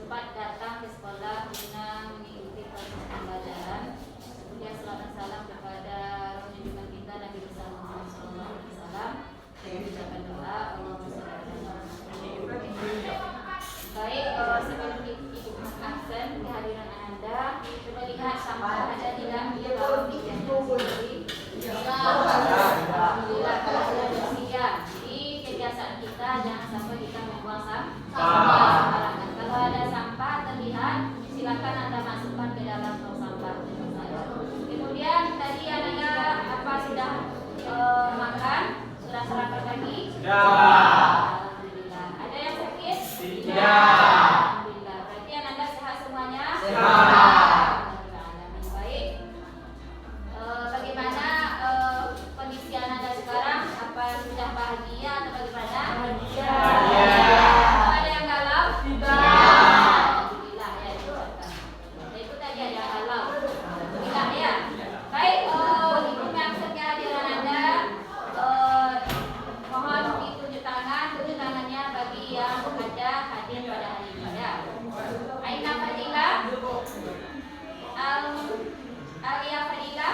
sempat datang ke sekolah guna mengikuti proses pembelajaran. Kemudian selamat salam kepada junjungan kita Nabi besar Muhammad SAW. Saya ucapkan doa Allahumma shalli ala Muhammad. Baik, sebelum Ibu absen kehadiran Anda, coba lihat sampah ada tidak di bawah meja sendiri. Alhamdulillah kalau sudah bersih ya. Jadi kebiasaan kita jangan sampai kita membuang sampah. Kalau ada sampah terlihat, silakan Anda masukkan ke dalam tong sampah. Kemudian tadi Anda apa sudah makan? Sudah sarapan pagi? Alhamdulillah. Ada yang sakit? Alhamdulillah. Berarti Anda sehat semuanya? Baik. Bagaimana kondisi Anda sekarang? Apa sudah bahagia atau bagaimana? Ada yang galau? Alhamdulillah ya itu. Itu tadi ada yang galau. Alhamdulillah ya. Baik, Ibu maksudnya hadiran Anda. Mohon ditunjuk tangannya bagi yang ada hadir pada hari ini ya. Aina Fadila, Alia Fadila,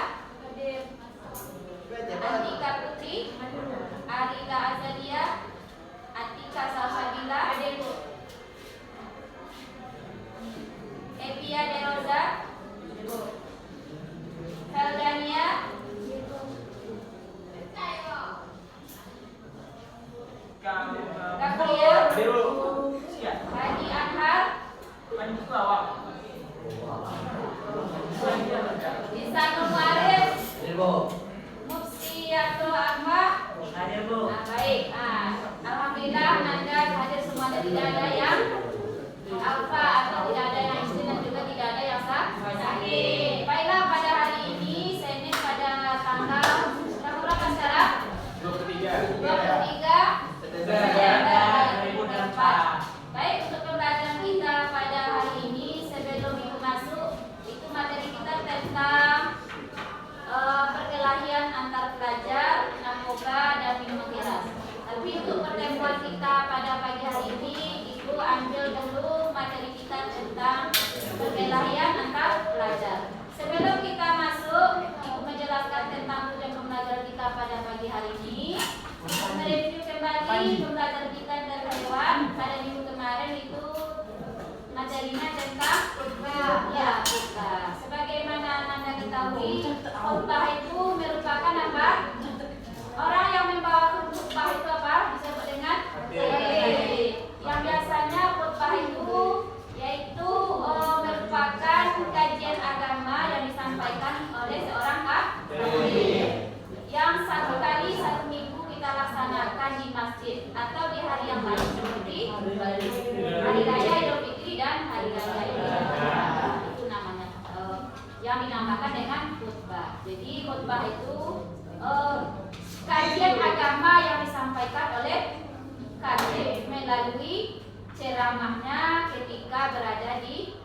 Andika Putri, Arila Azalia, Atika Salsabila, Evia Deroza, Heldania, Gabriel, Haji Anhar, Isanul Warif, Mufsiyatul Ahmad. Baik, alhamdulillah Anda hadir semuanya, tidak ada yang alfa atau tidak ada yang istri dan juga tidak ada yang sakit. Baiklah, pada hari ini Senin pada tanggal berapa sekarang? 23 September 2004. Baik, untuk pembelajaran kita pada hari ini sebelum Ibu masuk, itu materi kita tentang perkelahian antar pelajar, narkoba dan minuman keras. Tapi untuk pertemuan kita pada pagi hari ini, Ibu ambil dulu materi kita tentang perkelahian antar pelajar. Sebelum kita masuk, Ibu menjelaskan tentang tujuan pembelajaran kita pada pagi hari ini. Mereview kembali pembelajaran kita dari hewan pada minggu kemarin itu materinya tentang khutbah. Ya, khutbah. Sebagaimana Anda ketahui, khutbah itu merupakan apa? Orang yang membawa khutbah itu apa? Disebut dengan yang biasanya khutbah itu yaitu merupakan kajian agama yang disampaikan oleh seorang kafir yang satu kali satu minggu kita laksanakan di masjid atau di hari yang lain seperti hari raya Idul Fitri dan hari raya Idul Adha. Itu namanya yang dinamakan dengan khutbah. Jadi khutbah itu kajian agama yang disampaikan oleh khatib melalui ceramahnya ketika berada di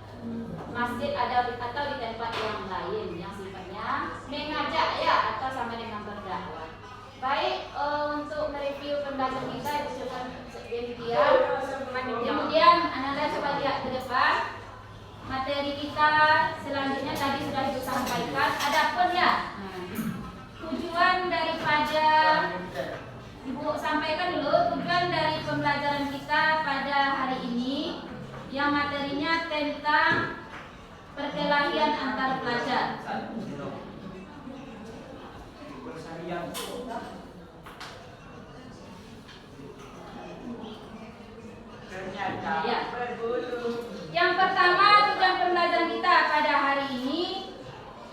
masjid atau di tempat yang lain yang sifatnya mengajak ya atau sama dengan berdakwah. Baik, untuk mereview pembelajaran kita itu cukup demikian. Kemudian Anda coba lihat ke depan. Materi kita selanjutnya tadi sudah disampaikan. Adapun ya tujuan daripada Ibu sampaikan dulu tujuan dari pembelajaran kita pada hari ini yang materinya tentang perkelahian antar pelajar. Ya. Yang pertama tujuan pembelajaran kita pada hari ini,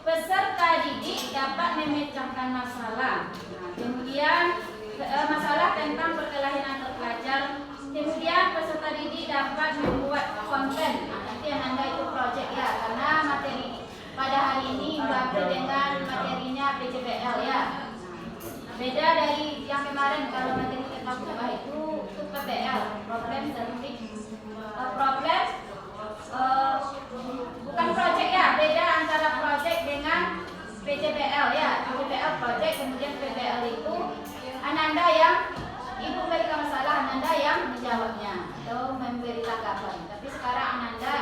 peserta didik dapat memecahkan masalah. Kemudian masalah tentang perkelahian antar pelajar. Kemudian peserta didik dapat membuat konten. Nanti yang Anda itu project ya, karena materi pada hari ini diambil dengan materinya PJBL ya. Beda dari yang kemarin, kalau materi tentang khutbah itu PPL, problem solving, problem bukan project ya. Beda antara project dengan PJBL ya. PJBL project, kemudian PPL itu Ananda yang Ibu memberikan masalah, Ananda yang menjawabnya atau memberi tanggapan. Tapi sekarang Ananda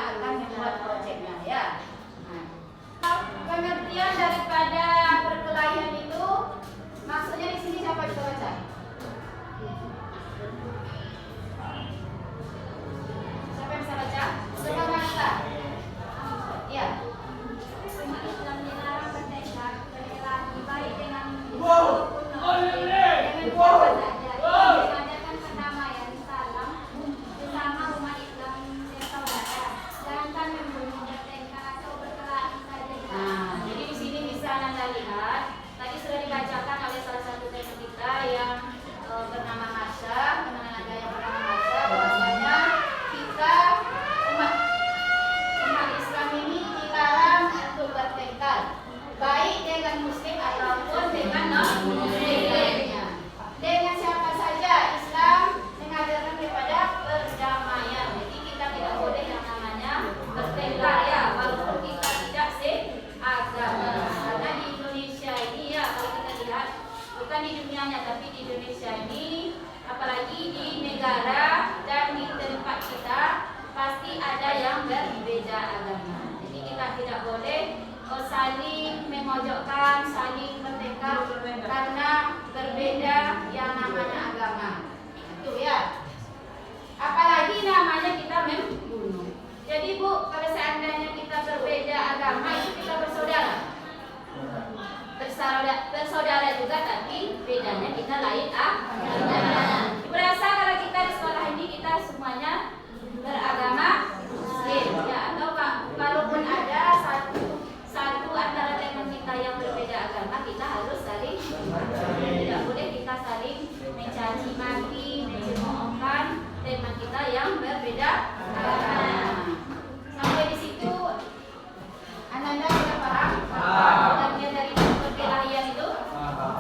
memojokkan, saling bertekad karena berbeda yang namanya agama. Itu ya. Apalagi namanya kita membunuh. Jadi Bu, kalau seandainya kita berbeda agama itu kita bersaudara. Bersaudara juga, tapi bedanya kita lain agama. Berasa kalau kita di sekolah ini kita semuanya beragama Muslim, ya, atau kalaupun ada satu antara teman kita yang berbeda agama, kita harus saling, tidak boleh kita saling mencaci maki, mencemoohkan teman kita yang berbeda agama. Sampai di situ Ananda sudah paham? Bagian dari perkelahian itu,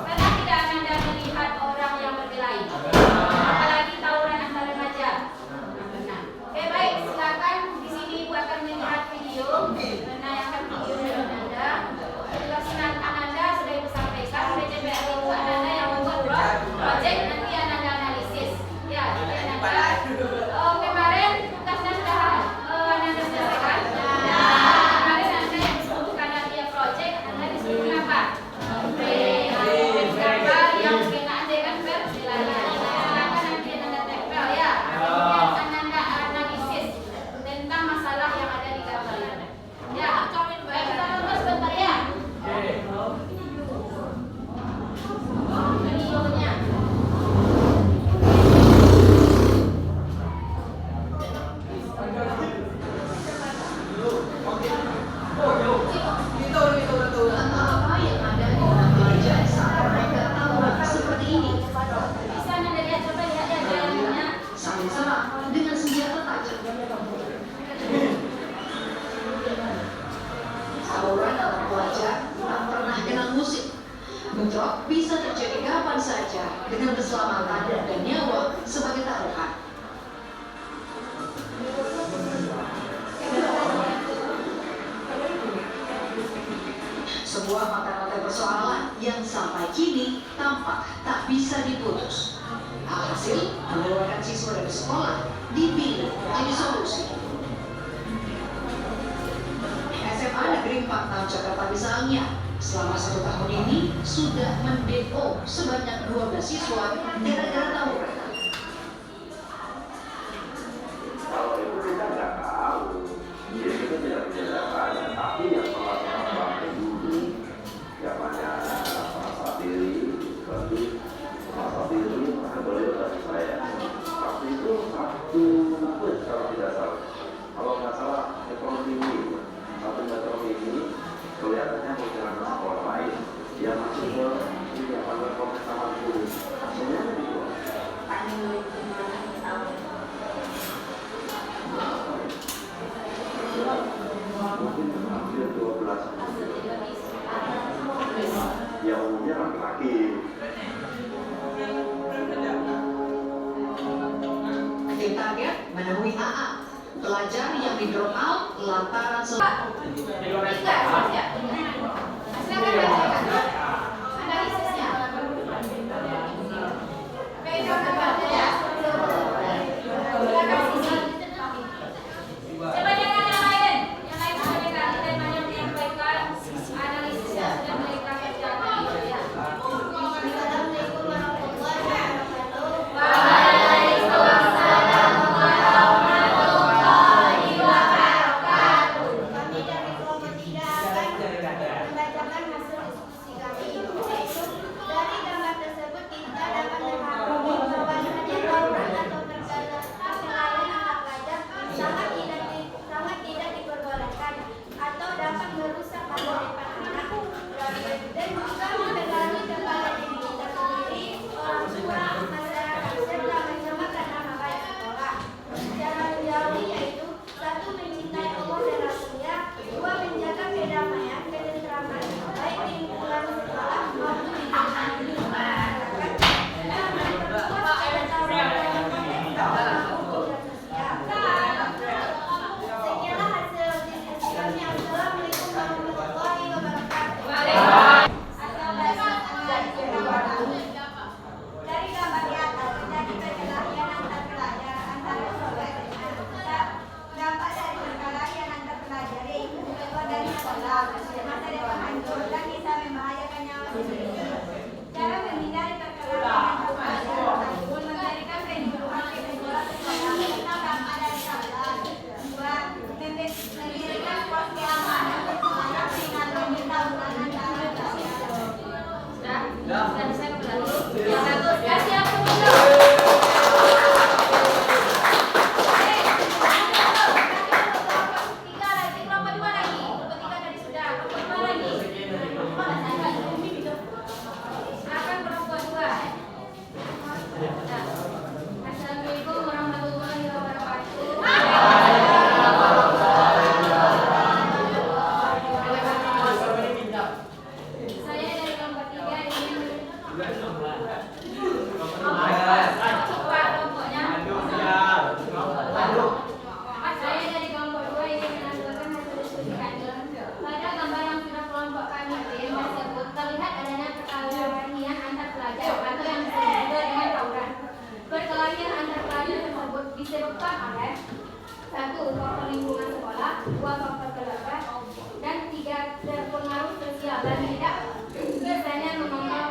karena tidak Ananda melihat orang yang berkelahi, apalagi tawuran antar remaja. Nah, oke, baik, silakan di sini Ibu akan melihat video, menayangkan video dari Ananda. Penjelasan Ananda sudah Ibu sampaikan, PJPL itu Ananda yang membuat project, nanti Ananda analisis. Ya, jadi Ananda. Kemarin tugasnya sudah Ananda selesaikan. Kemarin Anda yang disuruh karena dia project, Anda disuruh apa? Gambar yang berkenaan dengan perkelahian. Silakan nanti Anda tempel ya. Kemudian Anda analisis tentang masalah yang ada di gambar ini. Ya, baik, kita tunggu sebentar ya. Videonya. Bisa Anda lihat, coba lihat ya jalannya. Saling serang dengan senjata tajam. Tawuran antar pelajar tak pernah kenal musik. Bentrok bisa terjadi kapan saja dengan keselamatan dan nyawa sebagai taruhan. Sebuah mata-mata persoalan yang sampai kini tampak tak bisa diputus. Alhasil, mengeluarkan siswa dari sekolah dipilih jadi solusi. SMA Negeri 46 Jakarta misalnya, selama 1 tahun ini sudah mendemo sebanyak 12 siswa gara-gara tawuran. Kalau itu kita nggak tahu, dia itu tidak menjelaskan, tapi yang melakukan dulu, zamannya Pak Diri, berarti Pak Diri boleh dari saya. Waktu itu satu bus kalau tidak salah, kalau nggak salah ekonomi ini, satu ekonomi ini kelihatannya mau jalan ke sekolah lain, dia masuk ke ini apa namanya pemerintahan dulu, semuanya dijual. Mungkin hampir 12 ya umumnya laki-laki. Tim target menemui AA, pelajar yang di drop out lantaran Silakan bacakan analisisnya. Pegang gambarnya ya. Silakan sisi. Coba jangan yang lain sampaikan tema yang menyampaikan analisisnya sudah mereka kerjakan ya. Assalamualaikum warahmatullahi wabarakatuh. Waalaikumsalam warahmatullahi wabarakatuh. Kami dari kelompok 3 akan membacakan hasil diskusi kami. 2 faktor keluarga, dan 3 terpengaruh sosial dan tidak biasanya mengontrol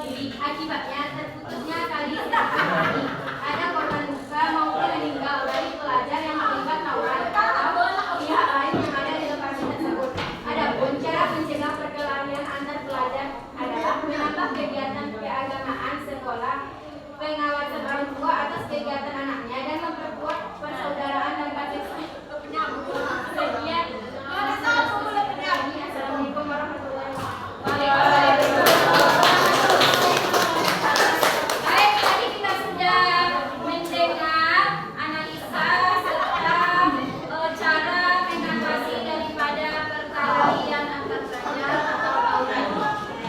diri. Akibatnya terputusnya tali silaturahmi. Ada korban luka maupun meninggal dari pelajar yang terlibat tawuran atau pihak lain yang ada di lokasi tersebut. Adapun cara mencegah perkelahian antar pelajar adalah menambah kegiatan keagamaan sekolah, pengawasan orang tua atas kegiatan anaknya, dan memperkuat persaudaraan dan kasih sayang. Sekian. Assalamualaikum warahmatullahi wabarakatuh. Baik, tadi kita sudah mendengar analisa serta cara mengatasi daripada perkelahian antar pelajar atau tawuran.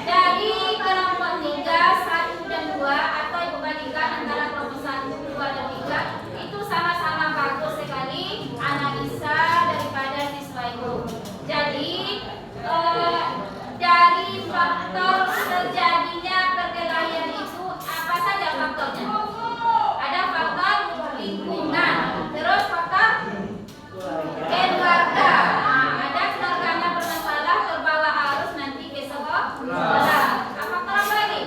Dari kelompok 3, 1 dan 2 atau perbandingan antara kelompok 1, 2 dan 3 itu sama-sama bagus sekali analisa daripada siswa itu. Jadi dari faktor terjadinya perkelahian itu apa saja faktornya? Ada faktor lingkungan, terus faktor keluarga. Ada keluarganya bermasalah, terbawa arus nanti ke sekolah. Faktor apa lagi?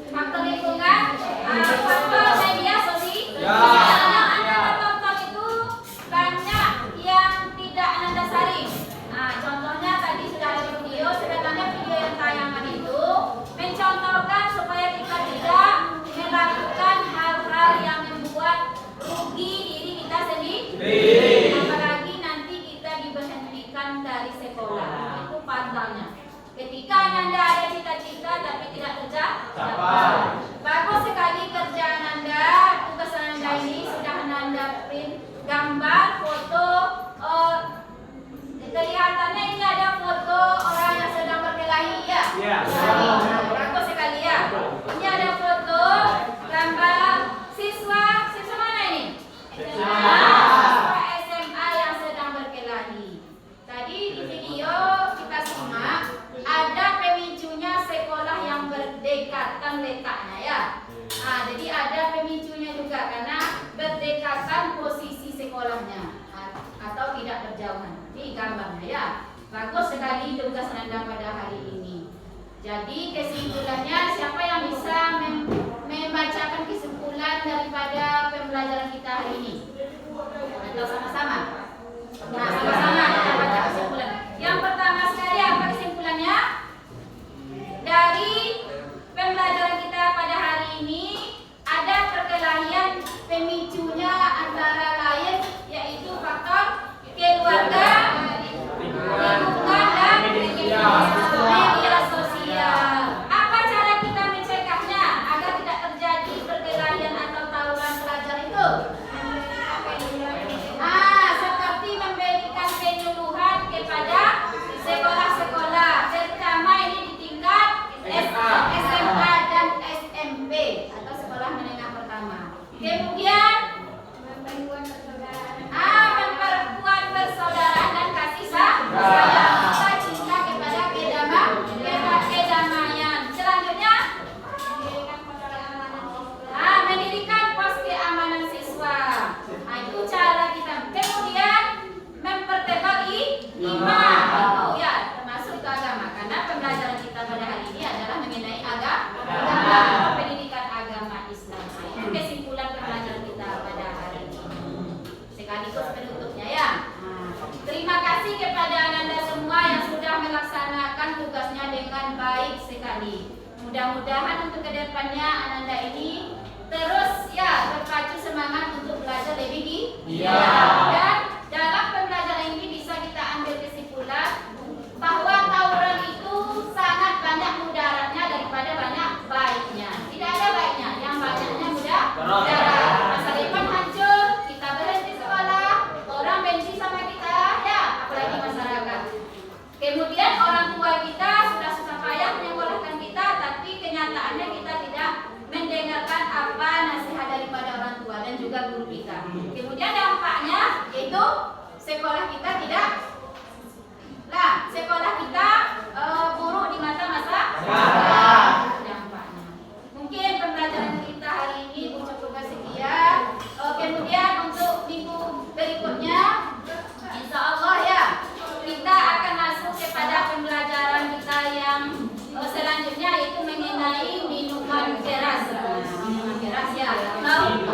Faktor lingkungan, faktor media sosial. Faktor itu banyak yang tidak Ananda sari. Contohnya tadi sudah ada video, sebenarnya video yang tayangan itu mencontohkan supaya kita tidak melakukan hal-hal yang membuat rugi diri kita sendiri. Apalagi nanti kita diberhentikan dari sekolah. Itu fatalnya. Ketika Ananda ada cita-cita tapi tidak tercapai. Bagus sekali kerja Ananda, tugas Ananda ini sudah Ananda print gambar, foto. Kelihatannya ini ada foto orang yang sedang berkelahi, ya? Bagus sekali ya. Ini ada foto gambar siswa mana ini? Siswa SMA yang sedang berkelahi. Tadi di video kita simak ada pemicunya sekolah yang berdekatan letaknya, ya. Jadi ada pemicunya juga karena berdekatan posisi sekolahnya atau tidak berjauhan. Ini gambarnya, ya. Bagus sekali tugas Anda pada hari ini. Jadi kesimpulannya, siapa yang bisa membacakan kesimpulan daripada pembelajaran kita hari ini? Atau sama-sama? Nah, sama-sama kita baca kesimpulan. Yang pertama sekali, apa kesimpulannya? Dari pembelajaran kita pada hari ini ada perkelahian, pemicunya antara lain yaitu faktor keluarga, lingkungan, dan media sosial. Apa cara kita mencegahnya agar tidak terjadi perkelahian atau tawuran pelajar itu? Seperti memberikan penyuluhan kepada sekolah-sekolah, terutama ini di tingkat SMA dan SMP atau sekolah menengah pertama. Kemudian memperkuat persaudaraan dan kasih sayang. Kita cinta kepada kedamaian. Selanjutnya mendirikan pos keamanan siswa. Itu cara kita. Kemudian memperteguh iman. Itu ya termasuk ke agama karena pembelajaran kita pada hari ini adalah mengenai agama, pendidikan agama Islam. Itu kesimpulan pembelajaran kita pada hari ini. Sekaligus penutupnya, ya. Terima kasih kepada Ananda semua yang sudah melaksanakan tugasnya dengan baik sekali. Mudah-mudahan untuk kedepannya Ananda ini terus ya terpacu semangat untuk belajar lebih giat. Dan dalam pembelajaran ini bisa kita ambil kesimpulan bahwa tawuran itu sangat banyak mudaratnya daripada banyak baiknya. Tidak ada baiknya, yang banyaknya mudarat. Masa depan hancur, kita berhenti sekolah, orang benci sama kita, ya, apalagi masyarakat. Kemudian orang tua kita sudah susah payah menyekolahkan kita, tapi kenyataannya kita tidak mendengarkan apa nasihat daripada orang tua dan juga guru kita. Kemudian dampaknya yaitu sekolah kita tidak, sekolah kita buruk di mata masyarakat. Dampaknya mungkin pembelajaran kita hari ini mau